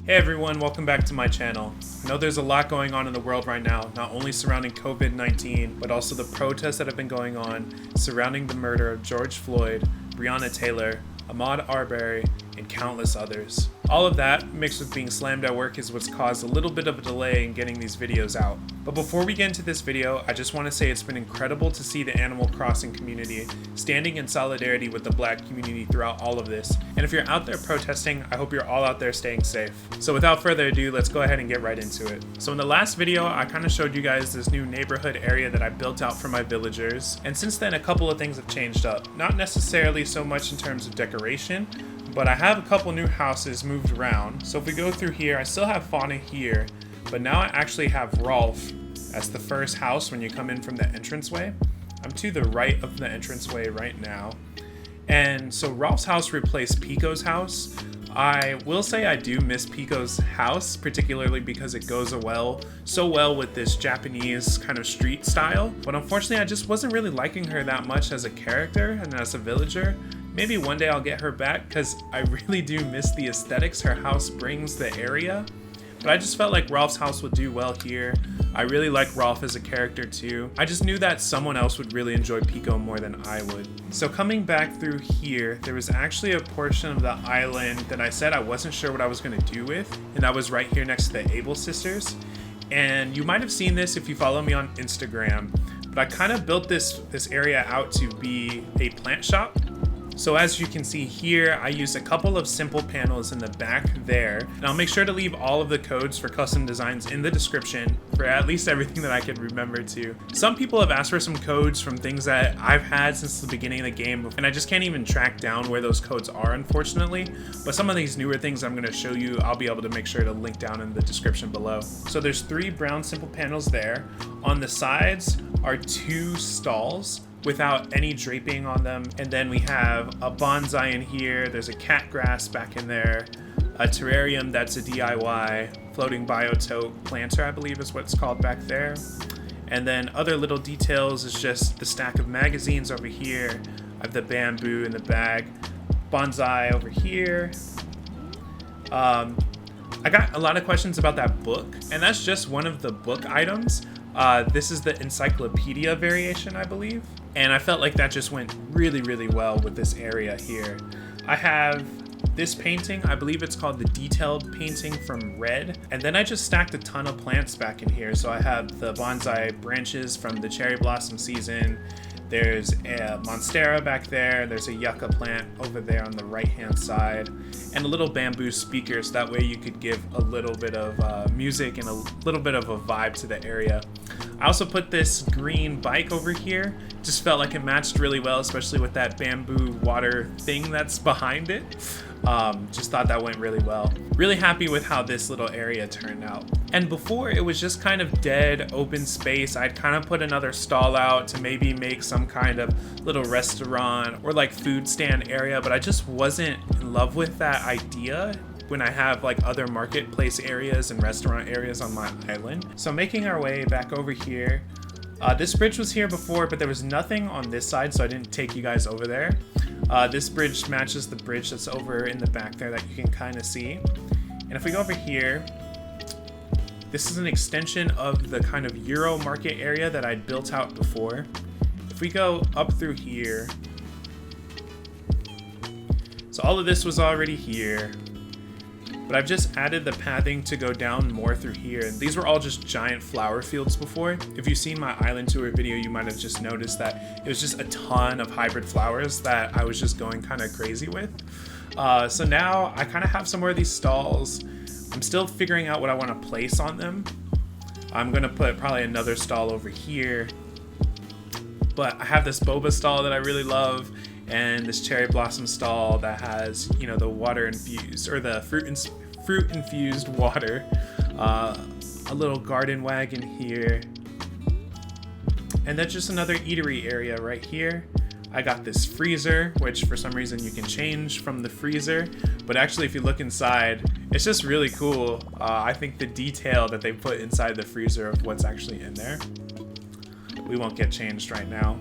Hey everyone, welcome back to my channel. I know there's a lot going on in the world right now, not only surrounding COVID-19, but also the protests that have been going on surrounding the murder of George Floyd, Breonna Taylor, Ahmaud Arbery, and countless others. All of that, mixed with being slammed at work, is what's caused a little bit of a delay in getting these videos out. But before we get into this video, I just want to say it's been incredible to see the Animal Crossing community standing in solidarity with the Black community throughout all of this. And if you're out there protesting, I hope you're all out there staying safe. So without further ado, let's go ahead and get right into it. So in the last video, I kind of showed you guys this new neighborhood area that I built out for my villagers. And since then, a couple of things have changed up. Not necessarily so much in terms of decoration, but I have a couple new houses moved around. So if we go through here, I still have Fauna here, but now I actually have Rolf as the first house when you come in from the entranceway. I'm to the right of the entranceway right now. And so Rolf's house replaced Pico's house. I will say I do miss Pico's house, particularly because it goes so well with this Japanese kind of street style. But unfortunately, I just wasn't really liking her that much as a character and as a villager. Maybe one day I'll get her back because I really do miss the aesthetics her house brings the area. But I just felt like Rolf's house would do well here. I really like Rolf as a character too. I just knew that someone else would really enjoy Pico more than I would. So coming back through here, there was actually a portion of the island that I said I wasn't sure what I was going to do with, and that was right here next to the Able sisters. And you might have seen this if you follow me on Instagram, but I kind of built this area out to be a plant shop. So as you can see here, I used a couple of simple panels in the back there, and I'll make sure to leave all of the codes for custom designs in the description for at least everything that I could remember to. Some people have asked for some codes from things that I've had since the beginning of the game, and I just can't even track down where those codes are, unfortunately. But some of these newer things I'm going to show you, I'll be able to make sure to link down in the description below. So there's 3 brown simple panels there. On the sides are 2 stalls without any draping on them, and then we have a bonsai in here, there's a cat grass back in there, a terrarium that's a DIY, floating biotope planter I believe is what it's called back there, and then other little details is just the stack of magazines over here. I have the bamboo in the bag, bonsai over here. I got a lot of questions about that book, and that's just one of the book items. This is the encyclopedia variation, I believe. And I felt like that just went really, really well with this area here. I have this painting, I believe it's called the Detailed Painting from Red. And then I just stacked a ton of plants back in here. So I have the bonsai branches from the cherry blossom season. There's a monstera back there. There's a yucca plant over there on the right-hand side. And a little bamboo speaker, so that way you could give a little bit of music and a little bit of a vibe to the area. I also put this green bike over here. Just felt like it matched really well, especially with that bamboo water thing that's behind it. Just thought that went really well. Really happy with how this little area turned out. And before, it was just kind of dead open space. I'd kind of put another stall out to maybe make some kind of little restaurant or like food stand area, but I just wasn't in love with that idea when I have like other marketplace areas and restaurant areas on my island. So making our way back over here, this bridge was here before, but there was nothing on this side, so I didn't take you guys over there. This bridge matches the bridge that's over in the back there that you can kind of see. And if we go over here, this is an extension of the kind of Euro market area that I'd built out before. If we go up through here, so all of this was already here, but I've just added the pathing to go down more through here. And these were all just giant flower fields before. If you've seen my island tour video, you might have just noticed that it was just a ton of hybrid flowers that I was just going kind of crazy with. So now I kind of have some more of these stalls. I'm still figuring out what I want to place on them. I'm going to put probably another stall over here. But I have this boba stall that I really love, and this cherry blossom stall that has, you know, the water infused, or the fruit infused water. A little garden wagon here. And then just another eatery area right here. I got this freezer, which for some reason you can change from the freezer, but actually if you look inside, it's just really cool. I think the detail that they put inside the freezer of what's actually in there. We won't get changed right now.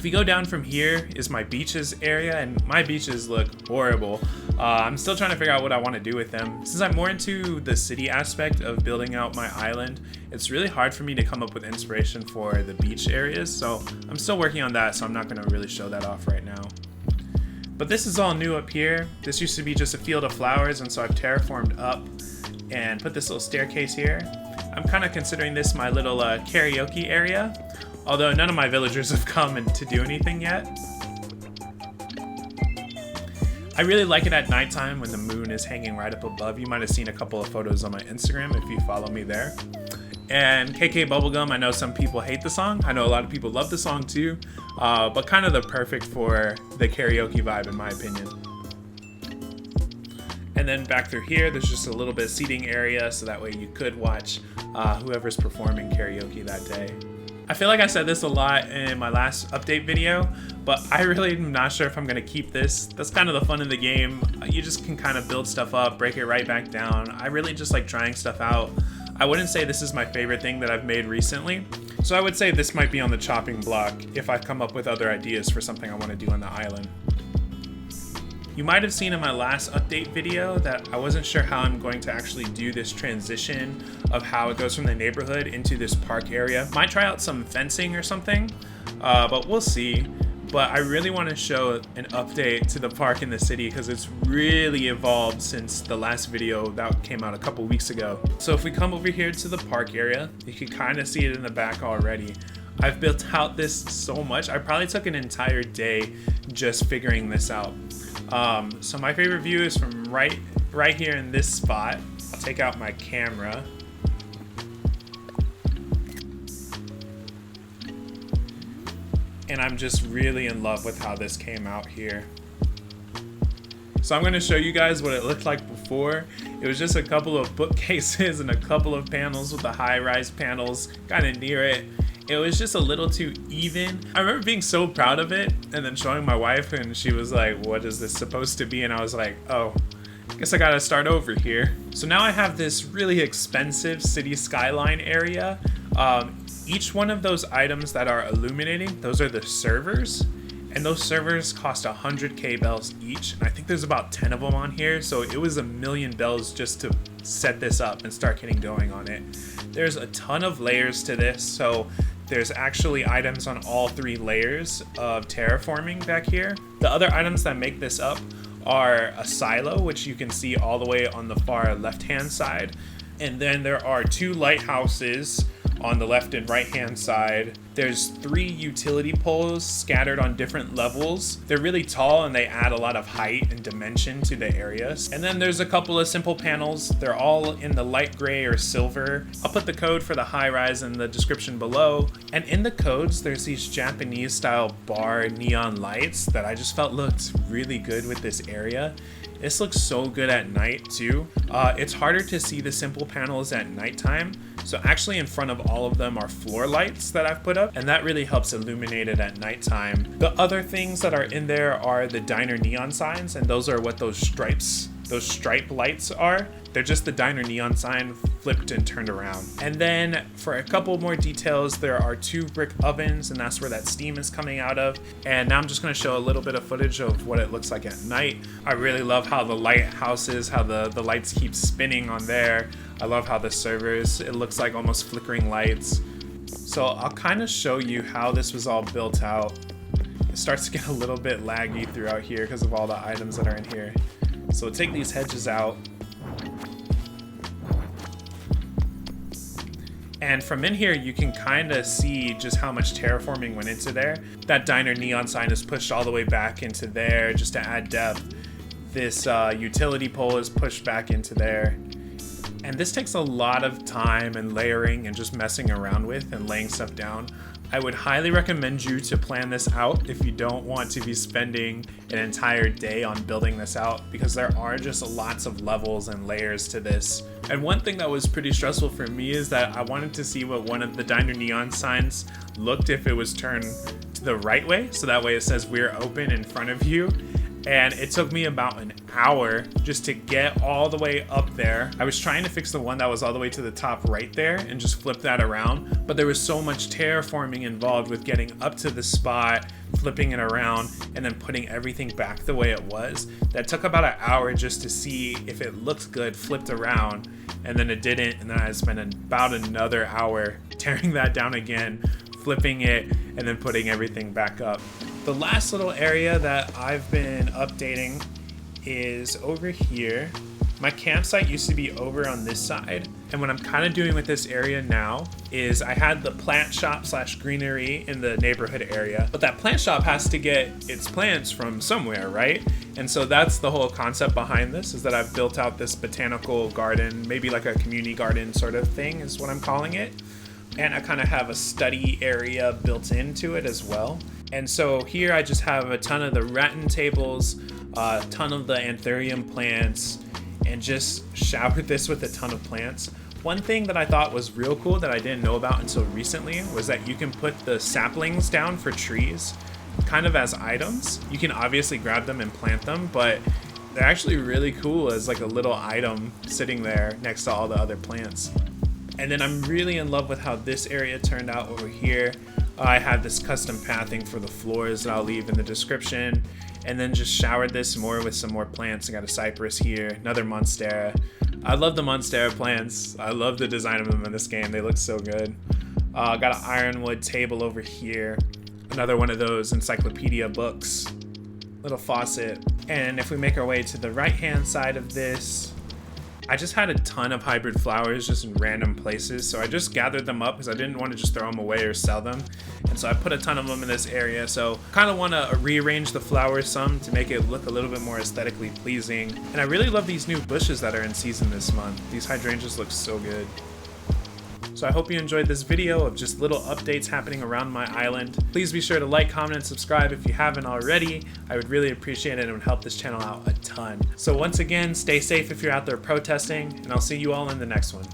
If you go down from here is my beaches area, and my beaches look horrible. I'm still trying to figure out what I want to do with them. Since I'm more into the city aspect of building out my island, it's really hard for me to come up with inspiration for the beach areas, so I'm still working on that, so I'm not going to really show that off right now. But this is all new up here. This used to be just a field of flowers, and so I've terraformed up and put this little staircase here. I'm kind of considering this my little karaoke area, although none of my villagers have come in to do anything yet. I really like it at nighttime when the moon is hanging right up above. You might have seen a couple of photos on my Instagram if you follow me there. And KK Bubblegum, I know some people hate the song. I know a lot of people love the song too, but kind of the perfect for the karaoke vibe in my opinion. And then back through here, there's just a little bit of seating area, so that way you could watch whoever's performing karaoke that day. I feel like I said this a lot in my last update video, but I really am not sure if I'm gonna keep this. That's kind of the fun of the game. You just can kind of build stuff up, break it right back down. I really just like trying stuff out. I wouldn't say this is my favorite thing that I've made recently, so I would say this might be on the chopping block if I come up with other ideas for something I want to do on the island. You might have seen in my last update video that I wasn't sure how I'm going to actually do this transition of how it goes from the neighborhood into this park area. Might try out some fencing or something, but we'll see. But I really want to show an update to the park in the city because it's really evolved since the last video that came out a couple weeks ago. So if we come over here to the park area, you can kind of see it in the back already. I've built out this so much. I probably took an entire day just figuring this out. So my favorite view is from right here in this spot. I'll take out my camera. And I'm just really in love with how this came out here. So I'm going to show you guys what it looked like before. It was just a couple of bookcases and a couple of panels with the high-rise panels kind of near it. It was just a little too even. I remember being so proud of it and then showing my wife, and she was like, what is this supposed to be? And I was like, oh, I guess I gotta start over here. So now I have this really expensive city skyline area. Each one of those items that are illuminating, those are the servers. And those servers cost 100k bells each. And I think there's about 10 of them on here. So it was 1,000,000 bells just to set this up and start getting going on it. There's a ton of layers to this. So there's actually items on all 3 layers of terraforming back here. The other items that make this up are a silo, which you can see all the way on the far left-hand side. And then there are 2 lighthouses on the left and right hand side. There's 3 utility poles scattered on different levels. They're really tall and they add a lot of height and dimension to the areas. And then there's a couple of simple panels. They're all in the light gray or silver. I'll put the code for the high rise in the description below. And in the codes, there's these Japanese style bar neon lights that I just felt looked really good with this area. This looks so good at night too. It's harder to see the simple panels at nighttime. So actually in front of all of them are floor lights that I've put up, and that really helps illuminate it at nighttime. The other things that are in there are the diner neon signs, and those are what those stripe lights are. They're just the diner neon sign flipped and turned around. And then for a couple more details, there are 2 brick ovens, and that's where that steam is coming out of. And now I'm just gonna show a little bit of footage of what it looks like at night. I really love how the lighthouses, how the lights keep spinning on there. I love how the servers, it looks like almost flickering lights. So I'll kind of show you how this was all built out. It starts to get a little bit laggy throughout here because of all the items that are in here. So we'll take these hedges out. And from in here, you can kind of see just how much terraforming went into there. That diner neon sign is pushed all the way back into there just to add depth. This utility pole is pushed back into there. And this takes a lot of time and layering and just messing around with and laying stuff down. I would highly recommend you to plan this out if you don't want to be spending an entire day on building this out, because there are just lots of levels and layers to this. And one thing that was pretty stressful for me is that I wanted to see what one of the diner neon signs looked if it was turned to the right way, so that way it says we're open in front of you. and it took me about an hour just to get all the way up there. I was trying to fix the one that was all the way to the top right there and just flip that around, but there was so much terraforming involved with getting up to the spot, flipping it around, and then putting everything back the way it was. That took about an hour just to see if it looked good flipped around, and then it didn't, and then I spent about another hour tearing that down again, flipping it, and then putting everything back up. The last little area that I've been updating is over here. My campsite used to be over on this side, and what I'm kind of doing with this area now is I had the plant shop / greenery in the neighborhood area, but that plant shop has to get its plants from somewhere, right? And so that's the whole concept behind this, is that I've built out this botanical garden, maybe like a community garden sort of thing is what I'm calling it. And I kind of have a study area built into it as well. And so here I just have a ton of the rattan tables, a ton of the anthurium plants, and just showered this with a ton of plants. One thing that I thought was real cool that I didn't know about until recently was that you can put the saplings down for trees kind of as items. You can obviously grab them and plant them, but they're actually really cool as like a little item sitting there next to all the other plants. And then I'm really in love with how this area turned out over here. I have this custom pathing for the floors that I'll leave in the description, and then just showered this more with some more plants. I got a cypress here, another monstera. I love the monstera plants. I love the design of them in this game. They look so good. Got an ironwood table over here, another one of those encyclopedia books, little faucet. And if we make our way to the right hand side of this, I just had a ton of hybrid flowers just in random places, so I just gathered them up because I didn't want to just throw them away or sell them. And so I put a ton of them in this area, so kind of want to rearrange the flowers some to make it look a little bit more aesthetically pleasing. And I really love these new bushes that are in season this month. These hydrangeas look so good. So I hope you enjoyed this video of just little updates happening around my island. Please be sure to like, comment, and subscribe if you haven't already. I would really appreciate it and it would help this channel out a ton. So once again, stay safe if you're out there protesting, and I'll see you all in the next one.